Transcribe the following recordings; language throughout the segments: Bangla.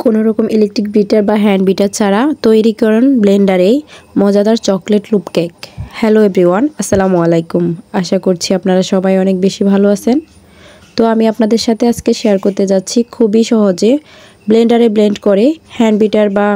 কোনো রকম ইলেকট্রিক বিটার বা হ্যান্ড বিটার ছাড়া তৈরি করেন ব্লেন্ডারে মজাদার chocolate loop cake. Hello everyone, আসসালামু আলাইকুম। আশা করছি আপনারা সবাই অনেক বেশি ভালো আছেন। তো আমি আপনাদের সাথে আজকে শেয়ার করতে যাচ্ছি খুবই সহজে ব্লেন্ডারে ব্লেন্ড করে হ্যান্ড বিটার বা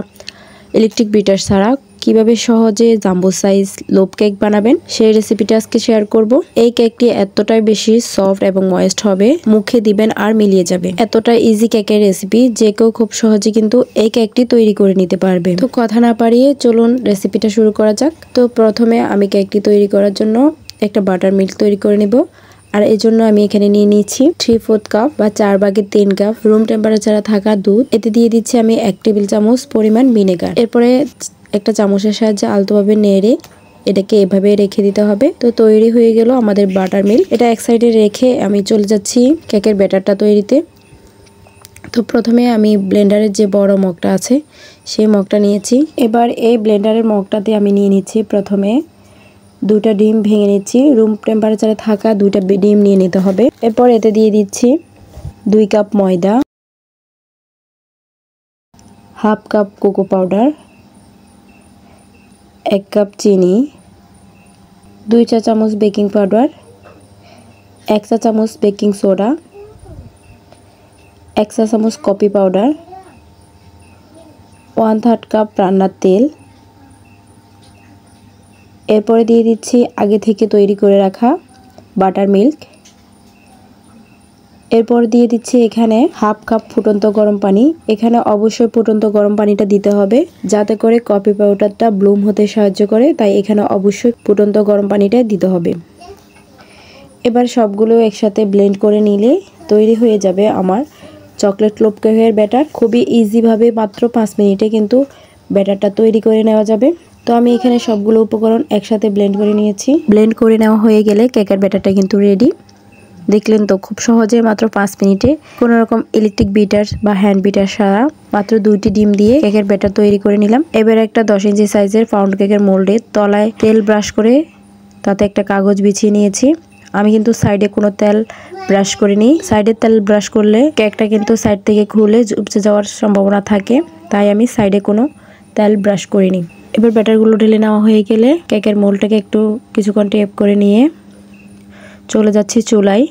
ইলেকট্রিক বিটার ছাড়া কিভাবে সহজে জাম্বো সাইজ লোপ কেক বানাবেন সেই রেসিপিটা আজকে শেয়ার করব। এই কেকটি এতটাই বেশি সফট এবং ময়েস্ট হবে, মুখে দিবেন আর মিলিয়ে যাবে। এতটা ইজি কেকের রেসিপি যে কেউ খুব সহজে কিন্তু এই কেকটি তৈরি করে নিতে পারবে। তো কথা না পারিয়ে চলুন রেসিপিটা শুরু করা যাক। তো প্রথমে আমি কেকটি তৈরি করার জন্য একটা বাটার মিল্ক তৈরি করে নেব। আর এই জন্য আমি এখানে নিয়ে নিচ্ছি 3/4 কাপ বা 4 ভাগের 3 কাপ রুম টেম্পারেচারে থাকা দুধ। এতে দিয়ে দিচ্ছি আমি 1 টেবিল চামচ পরিমাণ ভিনেগার। এরপরে একটা চামচের সাহায্যে আলতোভাবে নেড়ে এটাকে এভাবে রেখে দিতে হবে। তো তৈরি হয়ে গেল আমাদের বাটার মিল্ক। এটা এক সাইডে রেখে আমি চলে যাচ্ছি কেকের ব্যাটারটা তৈরিতে। তো প্রথমে আমি ব্লেন্ডারের যে বড় মগটা আছে সেই মগটা নিয়েছি। এবার এই ব্লেন্ডারের মগটাতে আমি নিয়ে নিচ্ছি প্রথমে 2টা ডিম ভেঙে নিচ্ছি। রুম টেম্পারেচারে থাকা 2টা ডিম নিয়ে নিতে হবে। এরপর এতে দিয়ে দিচ্ছি 2 কাপ ময়দা, half cup cocoa powder, 1 cup চিনি, 2 চা চামচ বেকিং পাউডার, 1 চা চামচ বেকিং সোডা, 1 চা চামচ কফি পাউডার, 1/3 কাপ রান্নার তেল। এরপরে দিয়ে দিচ্ছি আগে থেকে তৈরি করে রাখা বাটার মিল্ক। এরপর দিয়ে দিচ্ছি এখানে হাফ কাপ ফুটন্ত গরম পানি। এখানে অবশ্যই ফুটন্ত গরম পানিটা দিতে হবে যাতে করে কফি পাউডারটা ব্লুম হতে সাহায্য করে, তাই এখানে অবশ্যই ফুটন্ত গরম পানিটা দিতে হবে। এবার সবগুলো একসাথে ব্লেন্ড করে নিলে তৈরি হয়ে যাবে আমার চকলেট লোপ কেকের ব্যাটার। খুবই ইজিভাবে মাত্র 5 মিনিটে কিন্তু ব্যাটারটা তৈরি করে নেওয়া যাবে। তো আমি এখানে সবগুলো উপকরণ একসাথে ব্লেন্ড করে নিয়েছি। ব্লেন্ড করে নেওয়া হয়ে গেলে কেকের ব্যাটারটা কিন্তু রেডি। দেখলেন তো, খুব সহজে মাত্র 5 মিনিটে কোনো রকম ইলেকট্রিক বিটার বা হ্যান্ড বিটার ছাড়া মাত্র 2টি ডিম দিয়ে কেকের ব্যাটার তৈরি করে নিলাম। এবার একটা 10 ইঞ্চি সাইজের পাউন্ড কেকের মোল্ডে তলায় তেল ব্রাশ করে তাতে একটা কাগজ বিছিয়ে নিয়েছি। আমি কিন্তু সাইডে কোনো তেল ব্রাশ করিনি। সাইডে তেল ব্রাশ করলে কেকটা কিন্তু সাইড থেকে খুলে উপচে যাওয়ার সম্ভাবনা থাকে, তাই আমি সাইডে কোনো তেল ব্রাশ করিনি। এবার ব্যাটারগুলো ঢেলে নেওয়া হয়ে গেলে কেকের মোল্ডটাকে একটু কিছুক্ষণ টেপ করে নিয়ে চলে যাচ্ছি চুলায়।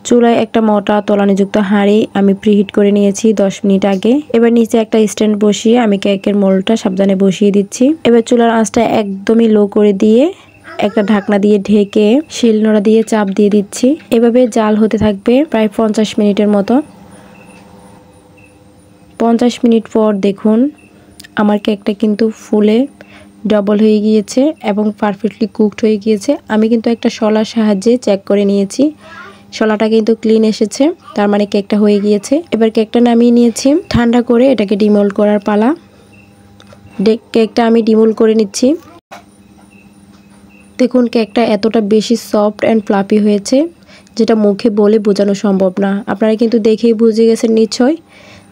চুলায় একটা মোটা তলানিযুক্ত হাঁড়ি আমি প্রিহিট করে নিয়েছি 10 মিনিট আগে। এবার নিচে একটা স্ট্যান্ড বসিয়ে আমি কেকের মোল্ডটা সাবধানে বসিয়ে দিচ্ছি। এবার চুলার আঁচটা একদমই লো করে দিয়ে একটা ঢাকনা দিয়ে ঢেকে শিলনোড়া দিয়ে চাপ দিয়ে দিচ্ছি। এভাবে জাল হতে থাকবে প্রায় 50 মিনিটের মতো। 50 মিনিট পর দেখুন আমার কেকটা কিন্তু ফুলে ডবল হয়ে গিয়েছে এবং পারফেক্টলি কুকড হয়ে গিয়েছে। আমি কিন্তু একটা শলার সাহায্যে চেক করে নিয়েছি, শলাটা কিন্তু ক্লিন এসেছে, তার মানে কেকটা হয়ে গিয়েছে। এবার কেকটা নামিয়ে নিয়েছি। ঠান্ডা করে এটাকে ডিমোল্ড করার পালা। কেকটা আমি ডিমোল্ড করে নিচ্ছি। দেখুন কেকটা এতটা বেশি সফট অ্যান্ড ফ্লাফি হয়েছে যেটা মুখে বলে বোঝানো সম্ভব না। আপনারা কিন্তু দেখেই বুঝে গেছেন নিশ্চয়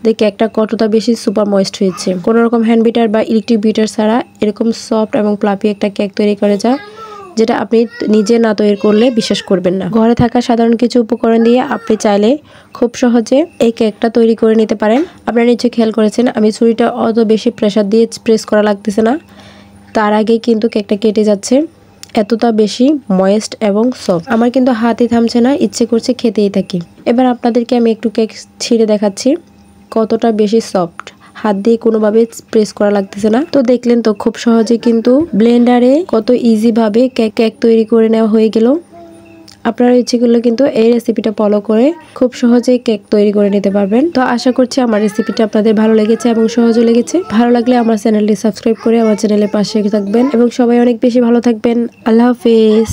যে কেকটা কতটা বেশি সুপার ময়েস্ট হয়েছে। কোনো রকম হ্যান্ড বিটার বা ইলেকট্রিক বিটার ছাড়া এরকম সফট এবং ফ্লাফি একটা কেক তৈরি করে যায় যেটা আপনি নিজে না তৈরি করলে বিশ্বাস করবেন না। ঘরে থাকা সাধারণ কিছু উপকরণ দিয়ে আপনি চাইলে খুব সহজে এই কেকটা তৈরি করে নিতে পারেন। আপনারা নিশ্চয়ই খেয়াল করেছেন আমি ছুরিটা অত বেশি প্রেসার দিয়ে প্রেস করা লাগতেছে না, তার আগেই কিন্তু কেকটা কেটে যাচ্ছে। এতটা বেশি ময়েস্ট এবং সফট। আমার কিন্তু হাতই থামছে না, ইচ্ছে করছে খেতেই থাকি। এবার আপনাদেরকে আমি একটু কেক ছিঁড়ে দেখাচ্ছি কতটা বেশি সফট। হাত দিয়ে কোনোভাবে প্রেস করা লাগতেছে না। তো দেখলেন তো খুব সহজে কিন্তু ব্লেন্ডারে কত ইজি ভাবে কেক তৈরি করে নেওয়া হয়ে গেল। আপনারা ইচ্ছে করলে কিন্তু এই রেসিপিটা ফলো করে খুব সহজেই কেক তৈরি করে নিতে পারবেন। তো আশা করছি আমার রেসিপিটা আপনাদের ভালো লেগেছে এবং সহজও লেগেছে। ভালো লাগলে আমার চ্যানেলটি সাবস্ক্রাইব করে আমার চ্যানেলের পাশে থাকবেন এবং সবাই অনেক বেশি ভালো থাকবেন। আল্লাহ হাফেজ।